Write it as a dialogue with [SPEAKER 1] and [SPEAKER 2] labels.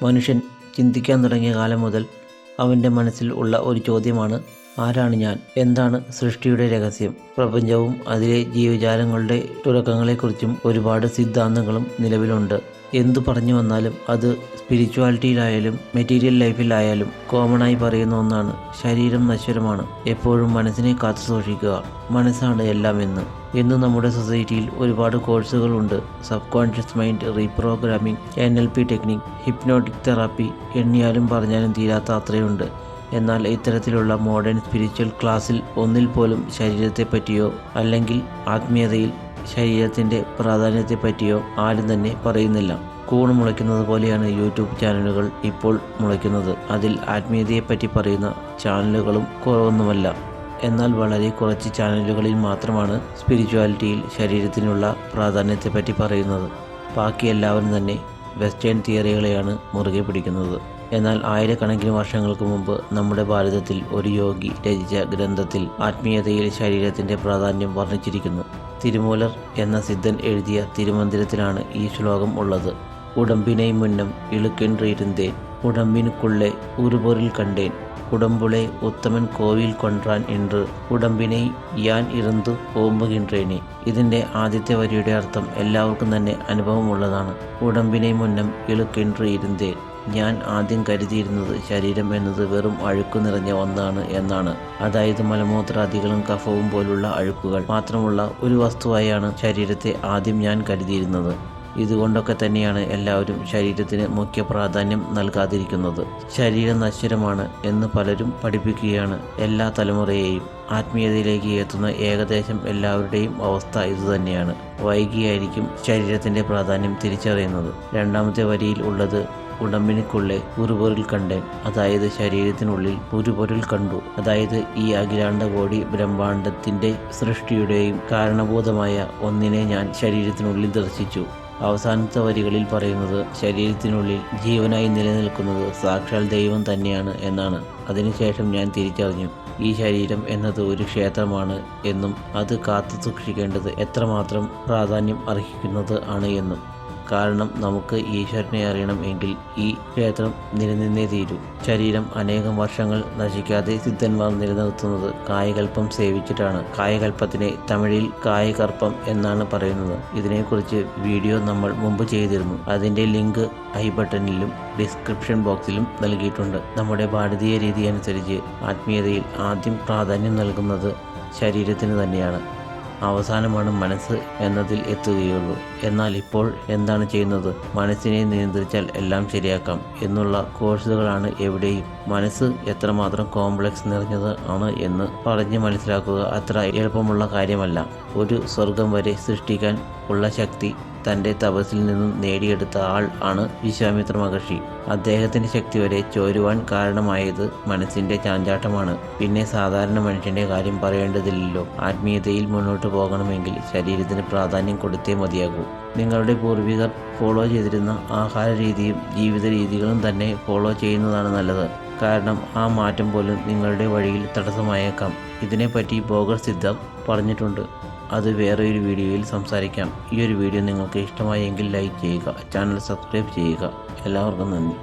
[SPEAKER 1] മനുഷ്യൻ ചിന്തിക്കാൻ തുടങ്ങിയ കാലം മുതൽ അവൻ്റെ മനസ്സിൽ ഉള്ള ഒരു ചോദ്യമാണ്, ആരാണ് ഞാൻ? എന്താണ് സൃഷ്ടിയുടെ രഹസ്യം? പ്രപഞ്ചവും അതിലെ ജീവജാലങ്ങളുടെ തുടക്കങ്ങളെക്കുറിച്ചും ഒരുപാട് സിദ്ധാന്തങ്ങളും നിലവിലുണ്ട്. എന്തു പറഞ്ഞു വന്നാലും അത് സ്പിരിച്വാലിറ്റിയിലായാലും മെറ്റീരിയൽ ലൈഫിലായാലും കോമണായി പറയുന്ന ഒന്നാണ്, ശരീരം നശ്വരമാണ്. എപ്പോഴും മനസ്സിനെ കാത്തു സൂക്ഷിക്കുക, മനസ്സാണ് എല്ലാം എന്ന്. ഇന്ന് നമ്മുടെ സൊസൈറ്റിയിൽ ഒരുപാട് കോഴ്സുകളുണ്ട്. Sub conscious mind reprogramming, NLP technique, hypnotic therapy, എണ്ണിയാലും പറഞ്ഞാലും തീരാത്ത അത്രയുണ്ട്. എന്നാൽ ഇത്തരത്തിലുള്ള മോഡേൺ സ്പിരിച്വൽ ക്ലാസ്സിൽ ഒന്നിൽ പോലും ശരീരത്തെപ്പറ്റിയോ അല്ലെങ്കിൽ ആത്മീയതയിൽ ശരീരത്തിൻ്റെ പ്രാധാന്യത്തെപ്പറ്റിയോ ആരും തന്നെ പറയുന്നില്ല. കൂണ് മുളയ്ക്കുന്നത് പോലെയാണ് യൂട്യൂബ് ചാനലുകൾ ഇപ്പോൾ മുളയ്ക്കുന്നത്. അതിൽ ആത്മീയതയെപ്പറ്റി പറയുന്ന ചാനലുകളും കുറവൊന്നുമല്ല. എന്നാൽ വളരെ കുറച്ച് ചാനലുകളിൽ മാത്രമാണ് സ്പിരിച്വാലിറ്റിയിൽ ശരീരത്തിനുള്ള പ്രാധാന്യത്തെപ്പറ്റി പറയുന്നത്. ബാക്കി എല്ലാവരും തന്നെ വെസ്റ്റേൺ തിയറികളെയാണ് മുറുകെ പിടിക്കുന്നത്. എന്നാൽ ആയിരക്കണക്കിന് വർഷങ്ങൾക്ക് മുമ്പ് നമ്മുടെ ഭാരതത്തിൽ ഒരു യോഗി രചിച്ച ഗ്രന്ഥത്തിൽ ആത്മീയതയിൽ ശരീരത്തിൻ്റെ പ്രാധാന്യം വർണ്ണിച്ചിരിക്കുന്നു. തിരുമൂലർ എന്ന സിദ്ധൻ എഴുതിയ തിരുമന്ദിരത്തിലാണ് ഈ ശ്ലോകം ഉള്ളത്. ഉടമ്പിനെ മുന്നം ഇളുക്കെൻറിരുന്നേൻ, ഉടമ്പിനുക്കുള്ളെ ഉരുപൊരിൽ കണ്ടേൻ, ഉടമ്പുളെ ഉത്തമൻ കോവിൽ കൊണ്ടാൻ എന്ന് ഉടമ്പിനെ യാൻ ഇറന്തു ഓമ്പുകിன்றേനെ. ഇതിൻ്റെ ആദ്യത്തെ വരിയുടെ അർത്ഥം എല്ലാവർക്കും തന്നെ അനുഭവമുള്ളതാണ്. ഉടമ്പിനെ മുന്നം ഇളുക്കെൻറിരുന്നേൻ, ഞാൻ ആദ്യം കരുതിയിരുന്നത് ശരീരം എന്നത് വെറും അഴുക്കു നിറഞ്ഞ ഒന്നാണ് എന്നാണ്. അതായത് മലമൂത്രാദികളും കഫവും പോലുള്ള അഴുക്കുകൾ മാത്രമുള്ള ഒരു വസ്തുവായാണ് ശരീരത്തെ ആദ്യം ഞാൻ കരുതിയിരുന്നത്. ഇതുകൊണ്ടൊക്കെ തന്നെയാണ് എല്ലാവരും ശരീരത്തിന് മുഖ്യ പ്രാധാന്യം നൽകാതിരിക്കുന്നത്. ശരീരം നശ്വരമാണ് എന്ന് പലരും പഠിപ്പിക്കുകയാണ് എല്ലാ തലമുറയെയും. ആത്മീയതയിലേക്ക് എത്തുന്ന ഏകദേശം എല്ലാവരുടെയും അവസ്ഥ ഇതുതന്നെയാണ്. വൈകിയായിരിക്കും ശരീരത്തിൻ്റെ പ്രാധാന്യം തിരിച്ചറിയുന്നത്. രണ്ടാമത്തെ വരിയിൽ ഉള്ളത് ഉടമ്പിനുക്കുള്ളെ ഉരുപൊരുൾ കണ്ടേൻ, അതായത് ശരീരത്തിനുള്ളിൽ ഉരുപൊരുൾ കണ്ടു. അതായത് ഈ അഖിലാണ്ടകോടി ബ്രഹ്മാണ്ടത്തിൻ്റെ സൃഷ്ടിയുടെയും കാരണഭൂതമായ ഒന്നിനെ ഞാൻ ശരീരത്തിനുള്ളിൽ ദർശിച്ചു. അവസാനത്തെ വരികളിൽ പറയുന്നത് ശരീരത്തിനുള്ളിൽ ജീവനായി നിലനിൽക്കുന്നത് സാക്ഷാൽ ദൈവം തന്നെയാണ് എന്നാണ്. അതിനുശേഷം ഞാൻ തിരിച്ചറിഞ്ഞു, ഈ ശരീരം എന്നത് ഒരു ക്ഷേത്രമാണ് എന്നും അത് കാത്തു സൂക്ഷിക്കേണ്ടത് എത്രമാത്രം പ്രാധാന്യം അർഹിക്കുന്നത് ആണ് എന്നും. കാരണം നമുക്ക് ഈശ്വരനെ അറിയണം എങ്കിൽ ഈ ക്ഷേത്രം നിലനിന്നേ തീരൂ. ശരീരം അനേകം വർഷങ്ങൾ നശിക്കാതെ സിദ്ധന്മാർ നിലനിർത്തുന്നത് കായകൽപ്പം സേവിച്ചിട്ടാണ്. കായകൽപ്പത്തിനെ തമിഴിൽ കായകർപ്പം എന്നാണ് പറയുന്നത്. ഇതിനെക്കുറിച്ച് വീഡിയോ നമ്മൾ മുമ്പ് ചെയ്തിരുന്നു. അതിൻ്റെ ലിങ്ക് ഐ ബട്ടണിലും ഡിസ്ക്രിപ്ഷൻ ബോക്സിലും നൽകിയിട്ടുണ്ട്. നമ്മുടെ ഭാരതീയ രീതി അനുസരിച്ച് ആത്മീയതയിൽ ആദ്യം പ്രാധാന്യം നൽകുന്നത് ശരീരത്തിന് തന്നെയാണ്. അവസാനമാണ് മനസ്സ് എന്നതിൽ എത്തുകയുള്ളൂ. എന്നാൽ ഇപ്പോൾ എന്താണ് ചെയ്യുന്നത്? മനസ്സിനെ നിയന്ത്രിച്ചാൽ എല്ലാം ശരിയാക്കാം എന്നുള്ള കോഴ്സുകളാണ് എവിടെയും. മനസ്സ് എത്രമാത്രം കോംപ്ലക്സ് നിറഞ്ഞത് ആണ് എന്ന് പറഞ്ഞ് മനസ്സിലാക്കുക അത്ര എളുപ്പമുള്ള കാര്യമല്ല. ഒരു സ്വർഗം വരെ സൃഷ്ടിക്കാൻ ഉള്ള ശക്തി തൻ്റെ തപസ്സിൽ നിന്നും നേടിയെടുത്ത ആൾ ആണ് വിശ്വാമിത്ര മഹർഷി. അദ്ദേഹത്തിൻ്റെ ശക്തി വരെ ചോരുവാൻ കാരണമായത് മനസ്സിൻ്റെ ചാഞ്ചാട്ടമാണ്. പിന്നെ സാധാരണ മനുഷ്യൻ്റെ കാര്യം പറയേണ്ടതില്ലല്ലോ. ആത്മീയതയിൽ മുന്നോട്ട് പോകണമെങ്കിൽ ശരീരത്തിന് പ്രാധാന്യം കൊടുത്തേ മതിയാകൂ. നിങ്ങളുടെ പൂർവികർ ഫോളോ ചെയ്തിരുന്ന ആഹാര രീതിയും ജീവിത രീതികളും തന്നെ ഫോളോ ചെയ്യുന്നതാണ് നല്ലത്. കാരണം ആ മാറ്റം പോലും നിങ്ങളുടെ വഴിയിൽ തടസ്സമായേക്കാം. ഇതിനെപ്പറ്റി ബോഗർ സിദ്ധ പറഞ്ഞിട്ടുണ്ട്. അത് വേറൊരു വീഡിയോയിൽ സംസാരിക്കാം. ഈ ഒരു വീഡിയോ നിങ്ങൾക്ക് ഇഷ്ടമായെങ്കിൽ ലൈക്ക് ചെയ്യുക, ചാനൽ സബ്സ്ക്രൈബ് ചെയ്യുക. എല്ലാവർക്കും നന്ദി.